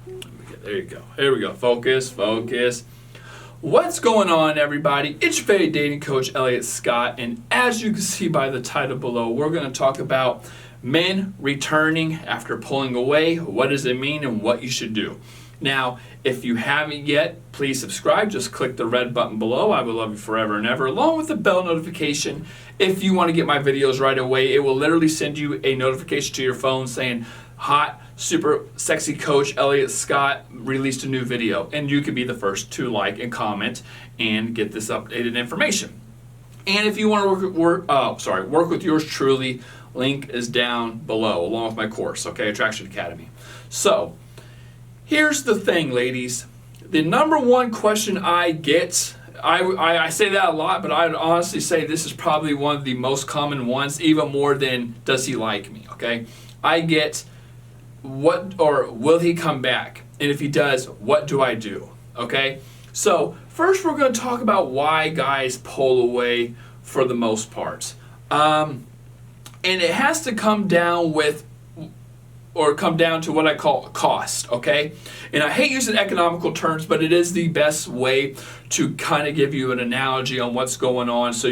There you go. Here we go. Focus, focus. What's going on, everybody? It's your favorite dating coach, Elliot Scott, and as you can see by the title below, we're going to talk about men returning after pulling away. What does it mean and what you should do? Now, if you haven't yet, please subscribe. Just click the red button below. I will love you forever and ever, along with the bell notification. If you want to get my videos right away, it will literally send you a notification to your phone saying, hot, super sexy coach Elliot Scott released a new video. And you can be the first to like and comment and get this updated information. And if you want to work with yours truly, link is down below, along with my course, okay, Attraction Academy. So, here's the thing, ladies. The number one question I get, I say that a lot, but I would honestly say this is probably one of the most common ones, even more than does he like me, okay? I get what, or will he come back? And if he does, what do I do, okay? So first we're going to talk about why guys pull away for the most part. And it has to come down to what I call cost, okay? And I hate using economical terms, but it is the best way to kind of give you an analogy on what's going on, so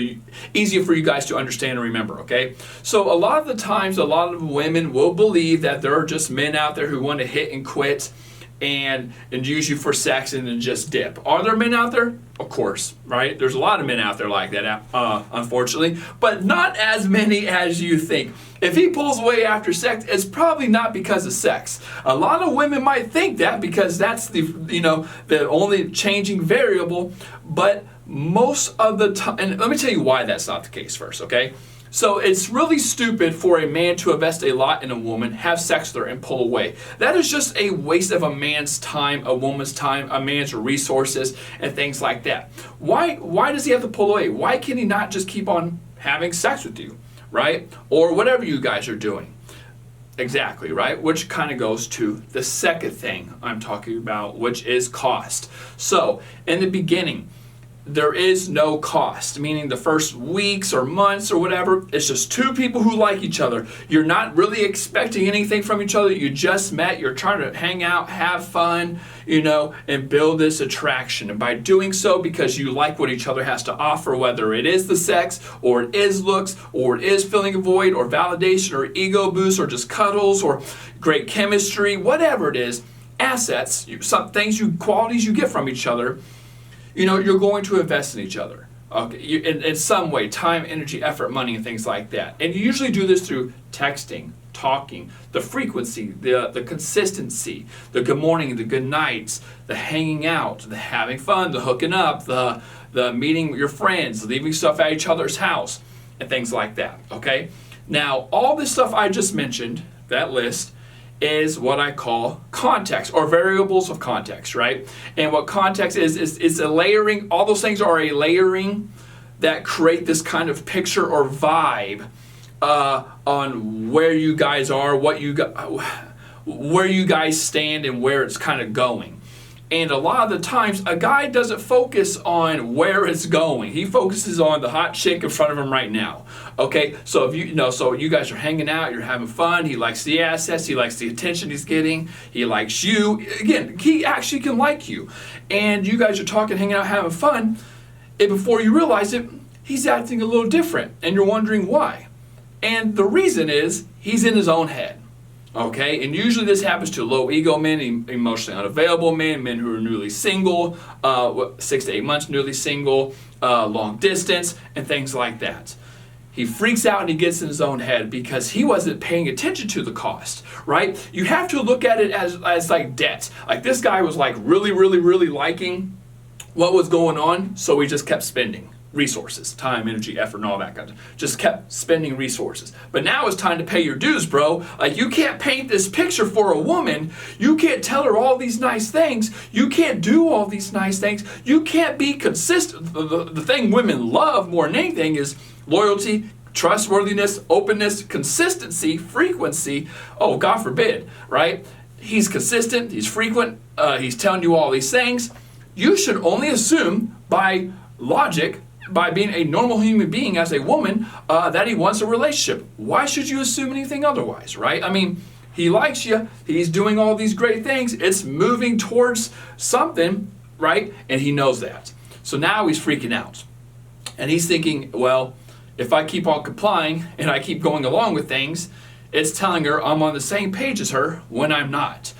easier for you guys to understand and remember, okay? So a lot of the times, a lot of women will believe that there are just men out there who want to hit and quit and use you for sex and then just dip. Are there men out there? Of course, right? There's a lot of men out there like that, unfortunately, but not as many as you think. If he pulls away after sex, it's probably not because of sex. A lot of women might think that because that's the only changing variable, but most of the time, and let me tell you why that's not the case first, okay? So it's really stupid for a man to invest a lot in a woman, have sex with her, and pull away. That is just a waste of a man's time, a woman's time, a man's resources, and things like that. Why does he have to pull away? Why can he not just keep on having sex with you, right? Or whatever you guys are doing. Exactly, right? Which kind of goes to the second thing I'm talking about, which is cost. So, in the beginning, there is no cost, meaning the first weeks or months or whatever, it's just two people who like each other. You're not really expecting anything from each other. You just met, you're trying to hang out, have fun, and build this attraction. And by doing so, because you like what each other has to offer, whether it is the sex, or it is looks, or it is filling a void, or validation, or ego boost, or just cuddles, or great chemistry, whatever it is, assets, some things, qualities you get from each other, you're going to invest in each other, okay? In some way, time, energy, effort, money, and things like that. And you usually do this through texting, talking, the frequency, the consistency, the good morning, the good nights, the hanging out, the having fun, the hooking up, the meeting your friends, leaving stuff at each other's house, and things like that, okay? Now, all this stuff I just mentioned, that list, is what I call context, or variables of context, right? And what context is a layering. All those things are a layering that create this kind of picture or vibe on where you guys are, where you guys stand, and where it's kind of going. And a lot of the times, a guy doesn't focus on where it's going. He focuses on the hot chick in front of him right now. Okay, so if so you guys are hanging out, you're having fun. He likes the assets. He likes the attention he's getting. He likes you. Again, he actually can like you. And you guys are talking, hanging out, having fun. And before you realize it, he's acting a little different. And you're wondering why. And the reason is he's in his own head. Okay, and usually this happens to low ego men, emotionally unavailable men, men who are newly single, 6 to 8 months newly single, long distance, and things like that. He freaks out and he gets in his own head because he wasn't paying attention to the cost, right? You have to look at it as like debt. Like this guy was like really, really, really liking what was going on, so he just kept spending resources, time, energy, effort, and all that kind of stuff. Just kept spending resources. But now it's time to pay your dues, bro. Like, you can't paint this picture for a woman. You can't tell her all these nice things. You can't do all these nice things. You can't be consistent. The thing women love more than anything is loyalty, trustworthiness, openness, consistency, frequency. Oh, God forbid, right? He's consistent, he's frequent, he's telling you all these things. You should only assume by logic, by being a normal human being as a woman, that he wants a relationship. Why should you assume anything otherwise, right? I mean, He likes you. He's doing all these great things. It's moving towards something, right? And he knows that. So now he's freaking out. And he's thinking, well, if I keep on complying and I keep going along with things, it's telling her I'm on the same page as her when I'm not.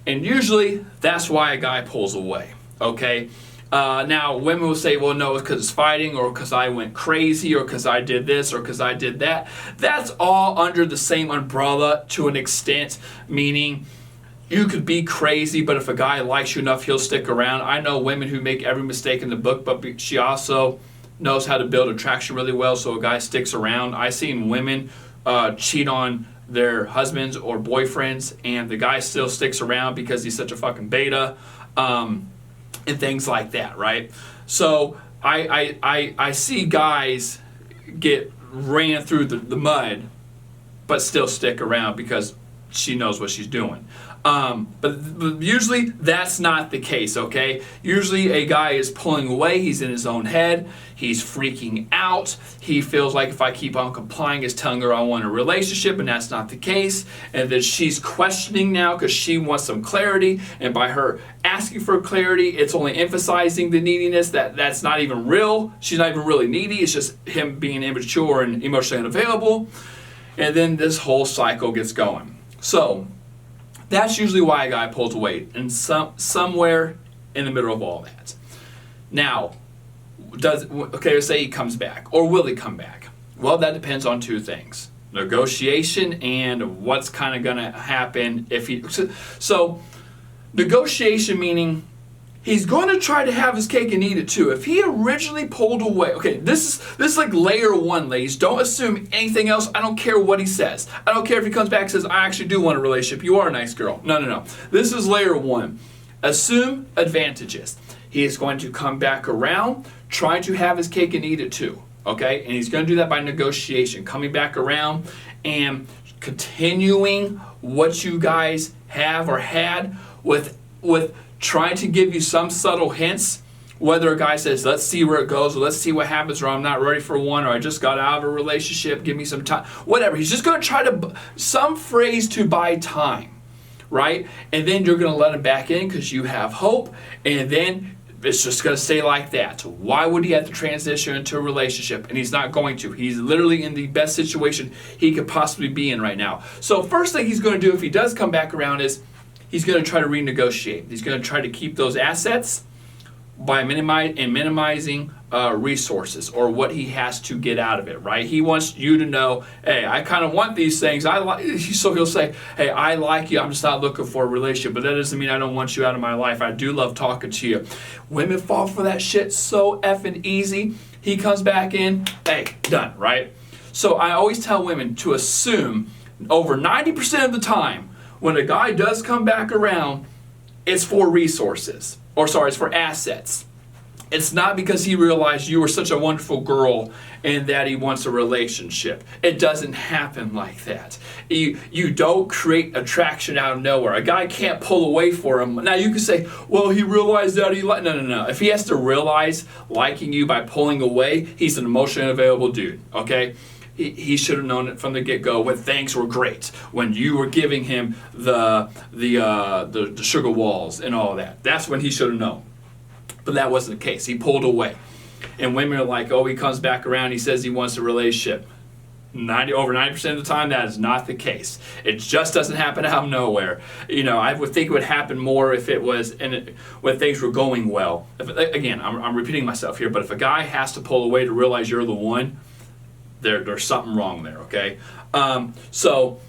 And usually that's why a guy pulls away, okay? Now, women will say, well, no, it's because it's fighting, or because I went crazy, or because I did this, or because I did that. That's all under the same umbrella to an extent, meaning you could be crazy, but if a guy likes you enough, he'll stick around. I know women who make every mistake in the book, but she also knows how to build attraction really well, so a guy sticks around. I've seen women cheat on their husbands or boyfriends, and the guy still sticks around because he's such a fucking beta. And things like that, right? So I see guys get ran through the mud, but still stick around because she knows what she's doing. But usually that's not the case, okay? Usually a guy is pulling away, he's in his own head, he's freaking out, he feels like if I keep on complying, it's telling her I want a relationship, and that's not the case, and then she's questioning now because she wants some clarity, and by her asking for clarity, it's only emphasizing the neediness, that's not even real, she's not even really needy, it's just him being immature and emotionally unavailable, and then this whole cycle gets going. So, that's usually why a guy pulls away, and somewhere in the middle of all that. Now, let's say he comes back, or will he come back? Well, that depends on two things: negotiation and what's kind of going to happen if he. So, negotiation meaning he's going to try to have his cake and eat it too. If he originally pulled away, okay, this is like layer one, ladies. Don't assume anything else. I don't care what he says. I don't care if he comes back and says, I actually do want a relationship. You are a nice girl. No. This is layer one. Assume advantages. He is going to come back around, trying to have his cake and eat it too. Okay? And he's going to do that by negotiation, coming back around and continuing what you guys have or had with trying to give you some subtle hints, whether a guy says, let's see where it goes, or let's see what happens, or I'm not ready for one, or I just got out of a relationship, give me some time, whatever. He's just going to try to, some phrase to buy time, right? And then you're going to let him back in because you have hope, and then it's just going to stay like that. Why would he have to transition into a relationship? And he's not going to. He's literally in the best situation he could possibly be in right now. So first thing he's going to do if he does come back around is, he's going to try to renegotiate. He's going to try to keep those assets by minimizing resources or what he has to get out of it, right? He wants you to know, hey, I kind of want these things. So he'll say, hey, I like you. I'm just not looking for a relationship, but that doesn't mean I don't want you out of my life. I do love talking to you. Women fall for that shit so effing easy. He comes back in, hey, done, right? So I always tell women to assume over 90% of the time, when a guy does come back around, it's for resources. It's for assets. It's not because he realized you were such a wonderful girl and that he wants a relationship. It doesn't happen like that. You don't create attraction out of nowhere. A guy can't pull away for him. Now you can say, well, he realized that he liked. No. If he has to realize liking you by pulling away, he's an emotionally unavailable dude, okay? He should have known it from the get-go when things were great, when you were giving him the sugar walls and all that. That's when he should have known. But that wasn't the case. He pulled away. And women are like, oh, he comes back around, he says he wants a relationship. Over 90% of the time, that is not the case. It just doesn't happen out of nowhere. I would think it would happen more if it was when things were going well. Again, I'm repeating myself here, but if a guy has to pull away to realize you're the one, there's something wrong there, okay? So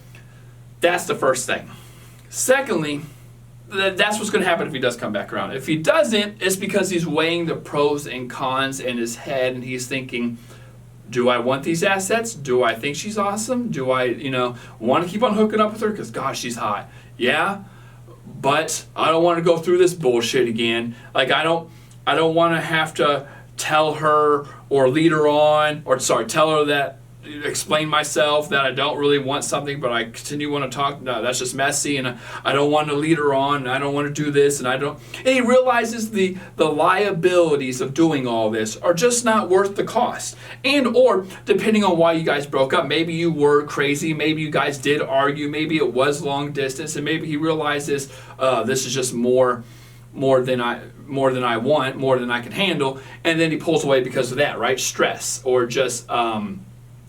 that's the first thing. Secondly, that's what's going to happen if he does come back around. If he doesn't, it's because he's weighing the pros and cons in his head, and he's thinking, do I want these assets? Do I think she's awesome? Do I, want to keep on hooking up with her? Because, gosh, she's hot. Yeah, but I don't want to go through this bullshit again. Like, I don't want to have to tell her or lead her on, tell her that explain myself that I don't really want something, but I continue want to talk. No, that's just messy, and I don't want to lead her on, and I don't want to do this, and he realizes the liabilities of doing all this are just not worth the cost. And or depending on why you guys broke up, maybe you were crazy, maybe you guys did argue, maybe it was long distance, and maybe he realizes this is just more than I want, more than I can handle, and then he pulls away because of that, right? Stress, or just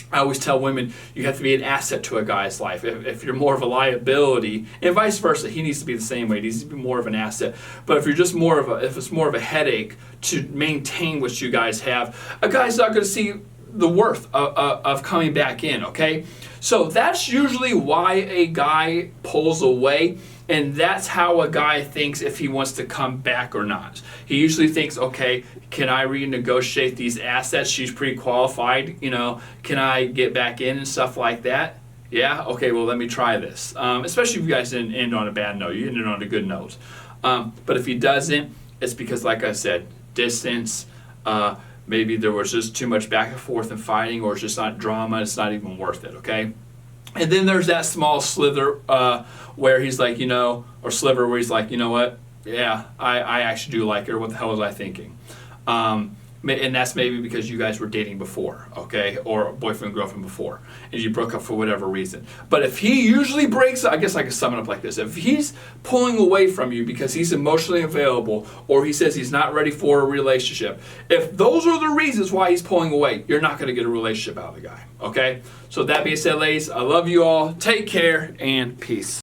I always tell women you have to be an asset to a guy's life. If you're more of a liability, and vice versa, he needs to be the same way. He needs to be more of an asset. But if you're just if it's more of a headache to maintain what you guys have, a guy's not going to see the worth of coming back in. Okay, so that's usually why a guy pulls away. And that's how a guy thinks if he wants to come back or not. He usually thinks, okay, can I renegotiate these assets? She's pretty qualified, can I get back in and stuff like that? Yeah, okay, well, let me try this. Especially if you guys didn't end on a bad note. You ended on a good note. But if he doesn't, it's because, like I said, distance, maybe there was just too much back and forth and fighting, or it's just not drama. It's not even worth it, okay? And then there's that small slither where he's like, or sliver where he's like, you know what? Yeah, I actually do like her. What the hell was I thinking? And that's maybe because you guys were dating before, okay? Or boyfriend, girlfriend before. And you broke up for whatever reason. But if he usually breaks, I guess I can sum it up like this. If he's pulling away from you because he's emotionally available, or he says he's not ready for a relationship, if those are the reasons why he's pulling away, you're not going to get a relationship out of the guy, okay? So that being said, ladies, I love you all. Take care and peace.